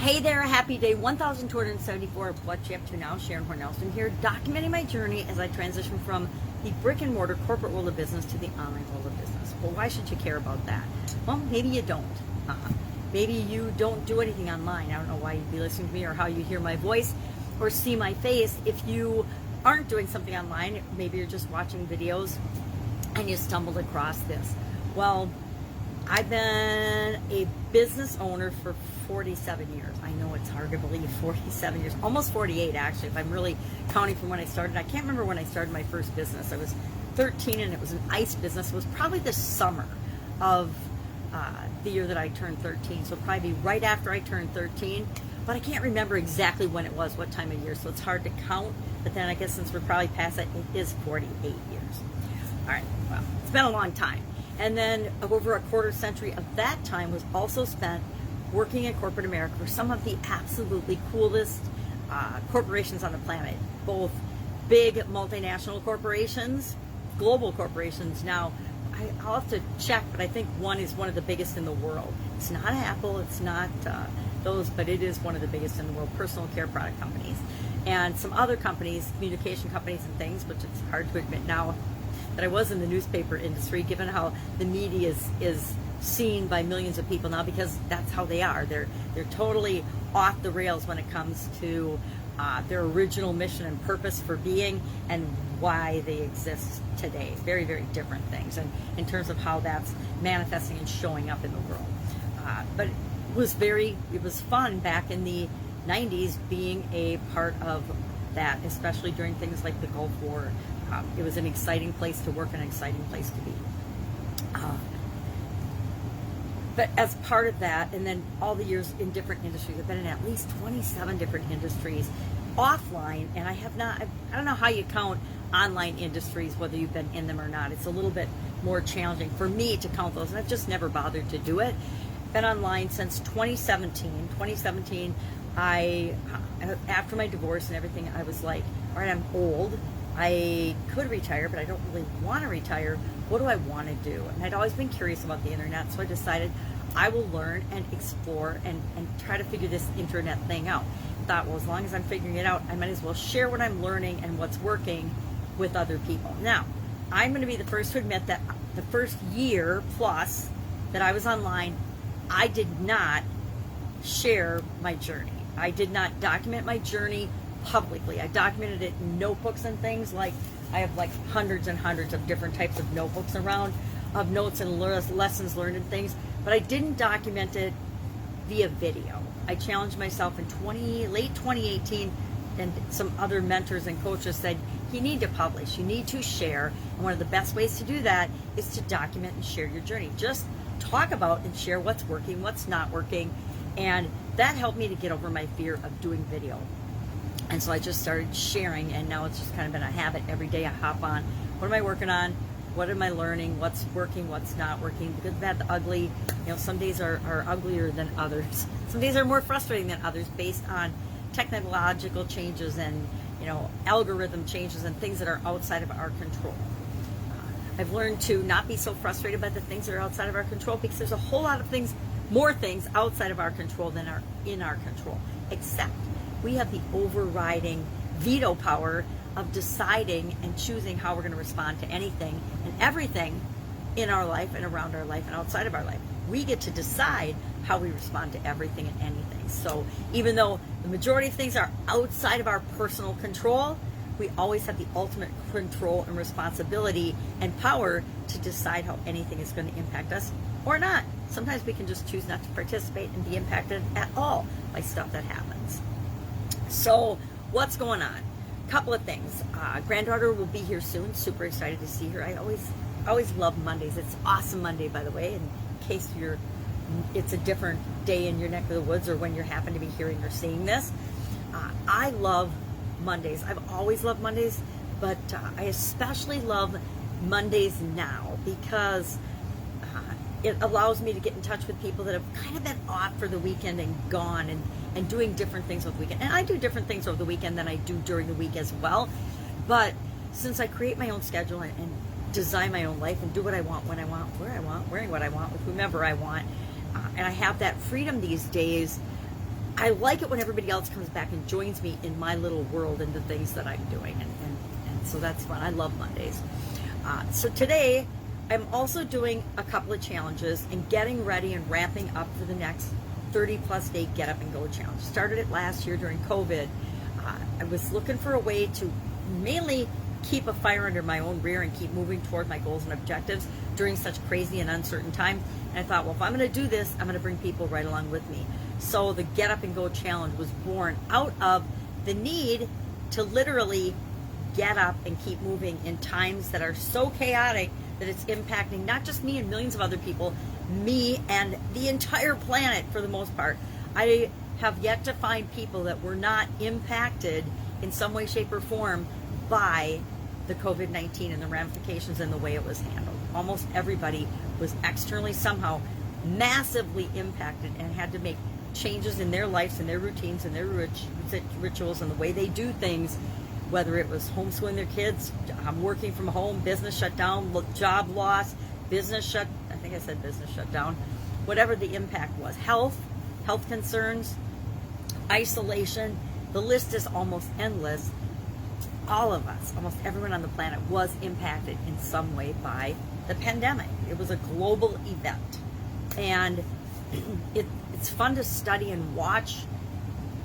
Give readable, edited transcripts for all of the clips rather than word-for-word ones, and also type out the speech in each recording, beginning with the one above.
Hey there, happy day 1274 of What You Up To Now. Sharon Horne-Ellstrom here, documenting my journey as I transition from the brick and mortar corporate world of business to the online world of business. Well, why should you care about that? Well, maybe you don't. Maybe you don't do anything online. I don't know why you'd be listening to me or how you hear my voice or see my face. If you aren't doing something online, maybe you're just watching videos and you stumbled across this. Well, I've been a business owner for 47 years. I know it's hard to believe, 47 years, almost 48 actually, if I'm really counting from when I started. I can't remember when I started my first business. I was 13 and it was an ice business. It was probably the summer of the year that I turned 13, so probably right after I turned 13, but I can't remember exactly when it was, what time of year, so it's hard to count, but then I guess since we're probably past that, it is 48 years. All right, well, it's been a long time. And then over a quarter century of that time was also spent working in corporate America for some of the absolutely coolest corporations on the planet, both big multinational corporations, global corporations. Now, I'll have to check, but I think one is one of the biggest in the world. It's not Apple, it's not those, but it is one of the biggest in the world, personal care product companies. And some other companies, communication companies and things, which it's hard to admit now that I was in the newspaper industry, given how the media is seen by millions of people now, because that's how they are. They're totally off the rails when it comes to their original mission and purpose for being and why they exist today. Very, very different things, and in terms of how that's manifesting and showing up in the world. But it was fun back in the 90s being a part of that, especially during things like the Gulf War. It was an exciting place to work, an exciting place to be. But as part of that, and then all the years in different industries, I've been in at least 27 different industries offline, and I don't know how you count online industries, whether you've been in them or not. It's a little bit more challenging for me to count those, and I've just never bothered to do it. Been online since 2017. 2017, after my divorce and everything, I was like, all right, I'm old. I could retire, but I don't really want to retire. What do I want to do? And I'd always been curious about the internet, so I decided I will learn and explore and try to figure this internet thing out. I thought, well, as long as I'm figuring it out, I might as well share what I'm learning and what's working with other people. Now, I'm going to be the first to admit that the first year plus that I was online, I did not share my journey. I did not document my journey publicly. I documented it in notebooks and things. Like, I have like hundreds and hundreds of different types of notebooks around, of notes and lessons learned and things, but I didn't document it via video. I challenged myself in late 2018, and some other mentors and coaches said, you need to publish, you need to share, and one of the best ways to do that is to document and share your journey. Just talk about and share what's working, what's not working, and that helped me to get over my fear of doing video. And so I just started sharing, and now it's just kind of been a habit. Every day I hop on, what am I working on? What am I learning? What's working? What's not working? The good, bad, the ugly. Some days are uglier than others. Some days are more frustrating than others based on technological changes and, algorithm changes and things that are outside of our control. I've learned to not be so frustrated by the things that are outside of our control, because there's a whole lot of things, more things outside of our control than are in our control, except we have the overriding veto power of deciding and choosing how we're going to respond to anything and everything in our life and around our life and outside of our life. We get to decide how we respond to everything and anything. So even though the majority of things are outside of our personal control, we always have the ultimate control and responsibility and power to decide how anything is going to impact us or not. Sometimes we can just choose not to participate and be impacted at all by stuff that happens. So what's going on? Couple of things. Granddaughter will be here soon. Super excited to see her. I always love Mondays. It's awesome Monday, by the way, in case it's a different day in your neck of the woods or when you happen to be hearing or seeing this. I love Mondays. I've always loved Mondays, but I especially love Mondays now because it allows me to get in touch with people that have kind of been off for the weekend and gone and doing different things over the weekend. And I do different things over the weekend than I do during the week as well. But since I create my own schedule and design my own life and do what I want, when I want, where I want, wearing what I want, with whomever I want, and I have that freedom these days, I like it when everybody else comes back and joins me in my little world and the things that I'm doing. And so that's fun. I love Mondays. So today, I'm also doing a couple of challenges and getting ready and ramping up for the next 30-plus day Get Up and Go challenge. Started it last year during COVID. I was looking for a way to mainly keep a fire under my own rear and keep moving toward my goals and objectives during such crazy and uncertain times. And I thought, well, if I'm going to do this, I'm going to bring people right along with me. So the Get Up and Go challenge was born out of the need to literally get up and keep moving in times that are so chaotic that it's impacting not just me and millions of other people, me and the entire planet for the most part. I have yet to find people that were not impacted in some way, shape, or form by the COVID-19 and the ramifications and the way it was handled. Almost everybody was externally somehow massively impacted and had to make changes in their lives and their routines and their rituals and the way they do things, whether it was homeschooling their kids, working from home, business shut down, job loss, business shut down, whatever the impact was, health concerns, isolation, the list is almost endless. All of us, almost everyone on the planet was impacted in some way by the pandemic. It was a global event. And it's fun to study and watch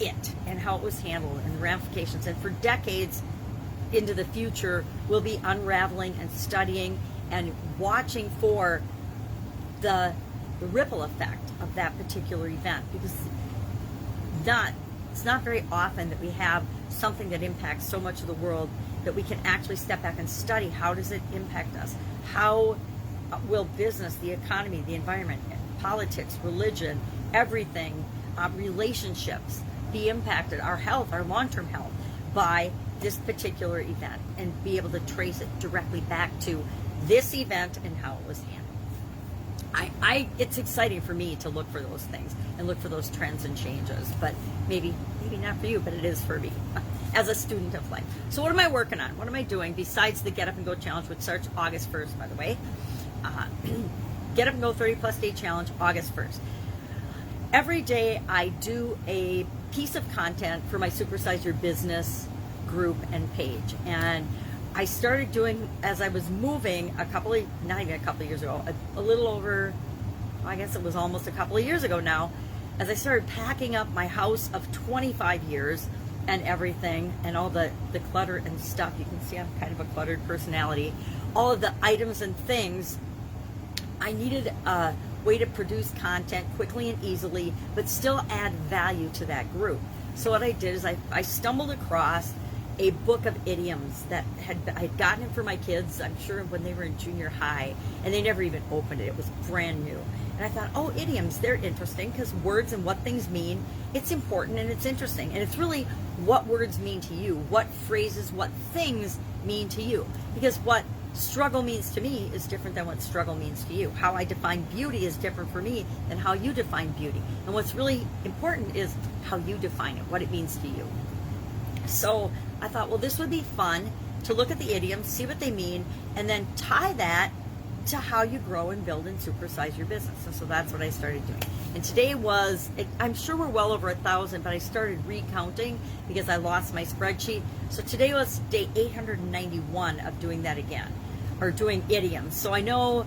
it and how it was handled and the ramifications. And for decades into the future, we'll be unraveling and studying and watching for the ripple effect of that particular event, because it's not very often that we have something that impacts so much of the world that we can actually step back and study. How does it impact us? How will business, the economy, the environment, politics, religion, everything, relationships be impacted, our health, our long-term health, by this particular event, and be able to trace it directly back to this event and how it was handled. It's exciting for me to look for those things and look for those trends and changes, but maybe not for you, but it is for me as a student of life. So what am I working on? What am I doing besides the Get Up and Go challenge, which starts August 1st, by the way? Get Up and Go 30-plus day challenge, August 1st. Every day I do a piece of content for my Supersize Your Business group and page. And I started doing, as I was moving not even a couple of years ago, a little over, I guess it was almost a couple of years ago now, as I started packing up my house of 25 years and everything and all the clutter and stuff. You can see I'm kind of a cluttered personality. All of the items and things, I needed a way to produce content quickly and easily, but still add value to that group. So what I did is I stumbled across a book of idioms that I had gotten it for my kids, I'm sure, when they were in junior high, and they never even opened it. It was brand new. And I thought, oh, idioms, they're interesting, because words and what things mean, it's important and it's interesting. And it's really what words mean to you, what phrases, what things mean to you. Because what struggle means to me is different than what struggle means to you. How I define beauty is different for me than how you define beauty. And what's really important is how you define it, what it means to you. So I thought, well, this would be fun to look at the idioms, see what they mean, and then tie that to how you grow and build and supersize your business. And so that's what I started doing. And today I'm sure we're well over 1,000, but I started recounting because I lost my spreadsheet. So today was day 891 of doing that again, or doing idioms. So I know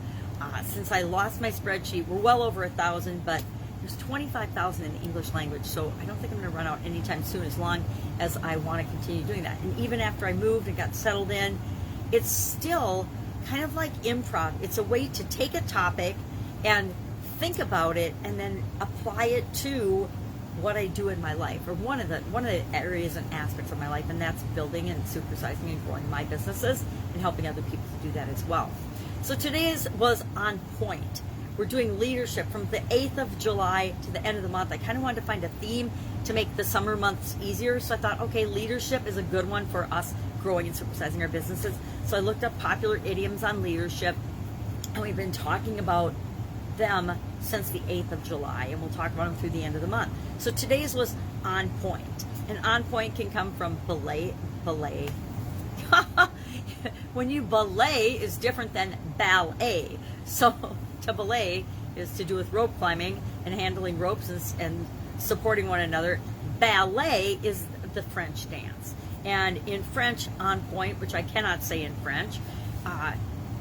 since I lost my spreadsheet, we're well over 1,000, but there's 25,000 in the English language, so I don't think I'm going to run out anytime soon, as long as I want to continue doing that. And even after I moved and got settled in, it's still kind of like improv. It's a way to take a topic and think about it and then apply it to what I do in my life, or one of the areas and aspects of my life, and that's building and supersizing and growing my businesses and helping other people to do that as well. So today's was on point. We're doing leadership from the 8th of July to the end of the month. I kind of wanted to find a theme to make the summer months easier. So I thought, okay, leadership is a good one for us growing and supersizing our businesses. So I looked up popular idioms on leadership, and we've been talking about them since the 8th of July, and we'll talk about them through the end of the month. So today's was on point. And on point can come from belay. When you belay is different than ballet. So to belay is to do with rope climbing and handling ropes and supporting one another. Ballet is the French dance. And in French, on point, which I cannot say in French,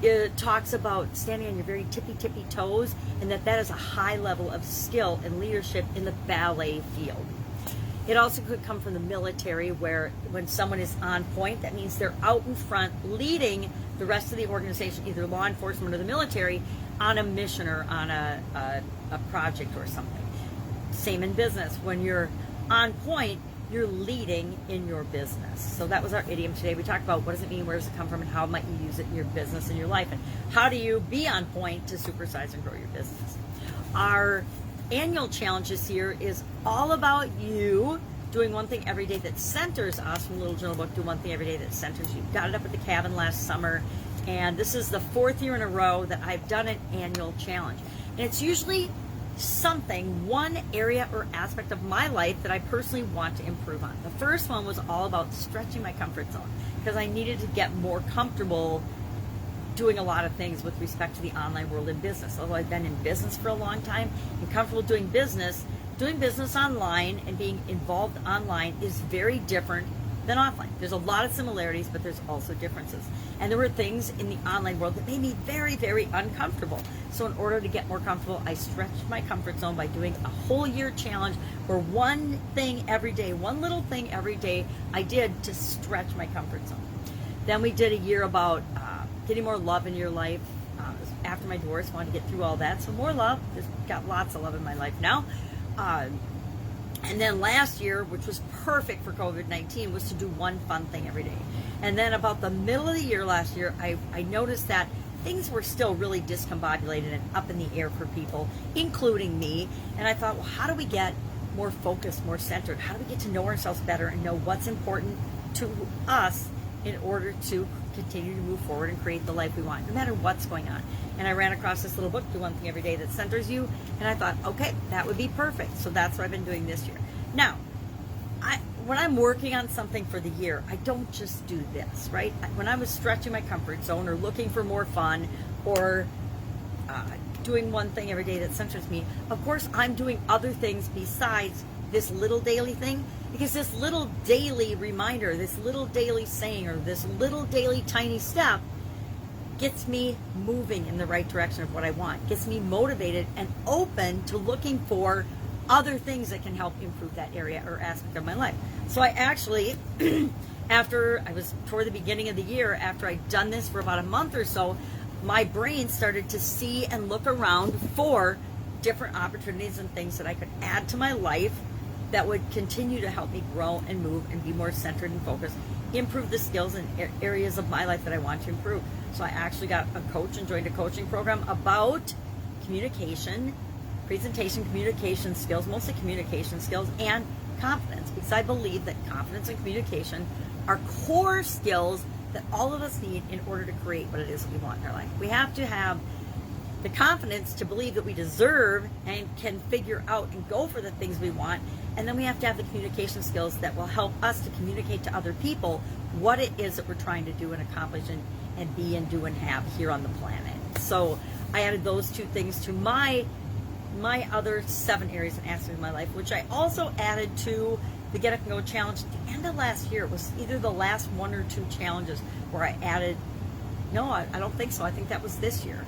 it talks about standing on your very tippy toes, and that is a high level of skill and leadership in the ballet field. It also could come from the military, where when someone is on point, that means they're out in front leading the rest of the organization, either law enforcement or the military, on a mission or on a project or something. Same in business. When you're on point, you're leading in your business. So that was our idiom today. We talked about what does it mean, where does it come from, and how might you use it in your business and your life, and how do you be on point to supersize and grow your business. Our annual challenge this year is all about you doing one thing every day that centers us. From the Little Journal book, Do One Thing Every Day That Centers You. Got it up at the cabin last summer, and this is the 4th year in a row that I've done an annual challenge. And it's usually something, one area or aspect of my life that I personally want to improve on. The first one was all about stretching my comfort zone, because I needed to get more comfortable doing a lot of things with respect to the online world in business. Although I've been in business for a long time and comfortable doing business online and being involved online is very different than offline. There's a lot of similarities, but there's also differences. And there were things in the online world that made me very, very uncomfortable. So in order to get more comfortable, I stretched my comfort zone by doing a whole year challenge where one thing every day, one little thing every day I did to stretch my comfort zone. Then we did a year about getting more love in your life. After my divorce, wanted to get through all that. So more love. Just got lots of love in my life now. And then last year, which was perfect for COVID-19, was to do one fun thing every day. And then about the middle of the year last year, I noticed that things were still really discombobulated and up in the air for people, including me. And I thought, well, how do we get more focused, more centered? How do we get to know ourselves better and know what's important to us in order to continue to move forward and create the life we want, no matter what's going on? And I ran across this little book, Do One Thing Every Day That Centers You, and I thought, okay, that would be perfect. So that's what I've been doing this year. Now, when I'm working on something for the year, I don't just do this, right? When I was stretching my comfort zone or looking for more fun or doing one thing every day that centers me, of course, I'm doing other things besides this little daily thing, because this little daily reminder, this little daily saying, or this little daily tiny step gets me moving in the right direction of what I want, gets me motivated and open to looking for other things that can help improve that area or aspect of my life. So I actually, toward the beginning of the year, after I'd done this for about a month or so, my brain started to see and look around for different opportunities and things that I could add to my life that would continue to help me grow and move and be more centered and focused, improve the skills and areas of my life that I want to improve. So I actually got a coach and joined a coaching program about communication, presentation, communication skills, mostly communication skills, and confidence, because I believe that confidence and communication are core skills that all of us need in order to create what it is that we want in our life. We have to have the confidence to believe that we deserve and can figure out and go for the things we want. And then we have to have the communication skills that will help us to communicate to other people what it is that we're trying to do and accomplish and be and do and have here on the planet. So I added those two things to my other 7 areas and aspects of my life, which I also added to the Get Up and Go challenge at the end of last year. It was either the last 1 or 2 challenges where I added, no, I don't think so. I think that was this year.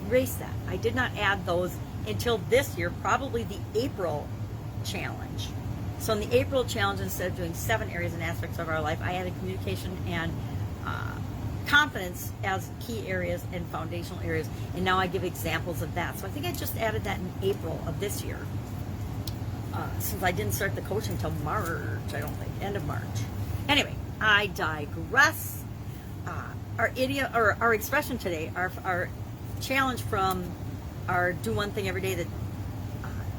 Erase that. I did not add those until this year, probably the April challenge. So in the April challenge, instead of doing 7 areas and aspects of our life, I added communication and confidence as key areas and foundational areas, and now I give examples of that. So I think I just added that in April of this year, since I didn't start the coaching until March, I don't think, end of March. Anyway, I digress. Our expression today, our challenge from our Do One Thing Every Day that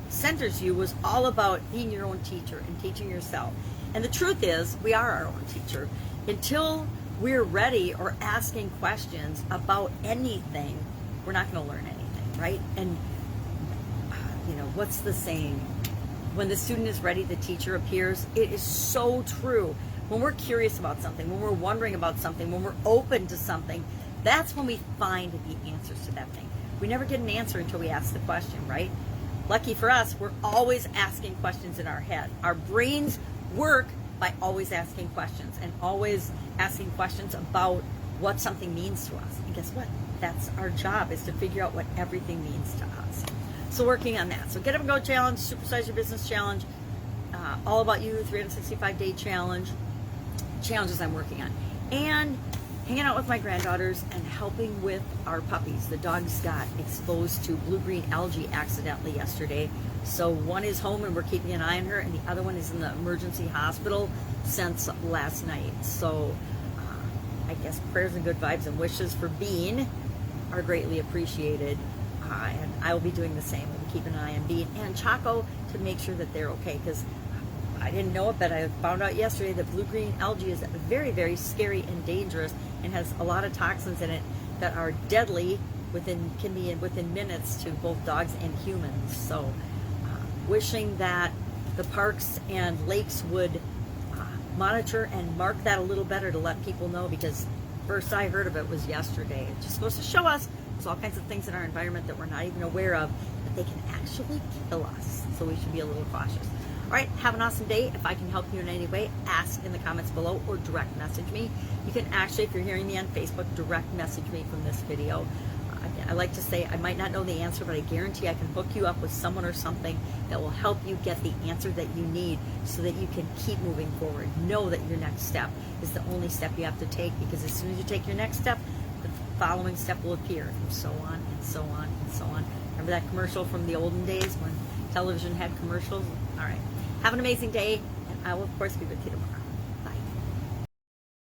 centers you, was all about being your own teacher and teaching yourself. And the truth is, we are our own teacher. Until we're ready or asking questions about anything, we're not going to learn anything, right? And what's the saying? When the student is ready, the teacher appears. It is so true. When we're curious about something, when we're wondering about something, when we're open to something, that's when we find the answers to that thing. We never get an answer until we ask the question, right? lucky for us, we're always asking questions in our head. Our brains work by always asking questions and always asking questions about what something means to us. And guess what? That's our job, is to figure out what everything means to us. So working on that. So Get Up and Go Challenge, Supersize Your Business Challenge, All About You 365-day challenge, challenges I'm working on. And hanging out with my granddaughters and helping with our puppies. The dogs got exposed to blue-green algae accidentally yesterday. So one is home and we're keeping an eye on her, and the other one is in the emergency hospital since last night. So I guess prayers and good vibes and wishes for Bean are greatly appreciated. And I will be doing the same. We'll be keeping an eye on Bean and Choco to make sure that they're okay, because I didn't know it, but I found out yesterday that blue-green algae is very, very scary and dangerous and has a lot of toxins in it that are deadly can be within minutes to both dogs and humans. So wishing that the parks and lakes would monitor and mark that a little better to let people know, because first I heard of it was yesterday. It just goes to show us there's all kinds of things in our environment that we're not even aware of, that they can actually kill us. So we should be a little cautious. All right, have an awesome day. If I can help you in any way, ask in the comments below or direct message me. You can actually, if you're hearing me on Facebook, direct message me from this video. I like to say I might not know the answer, but I guarantee I can hook you up with someone or something that will help you get the answer that you need so that you can keep moving forward. Know that your next step is the only step you have to take, because as soon as you take your next step, the following step will appear, and so on and so on and so on. Remember that commercial from the olden days when television had commercials? All right. Have an amazing day, and I will, of course, be with you tomorrow.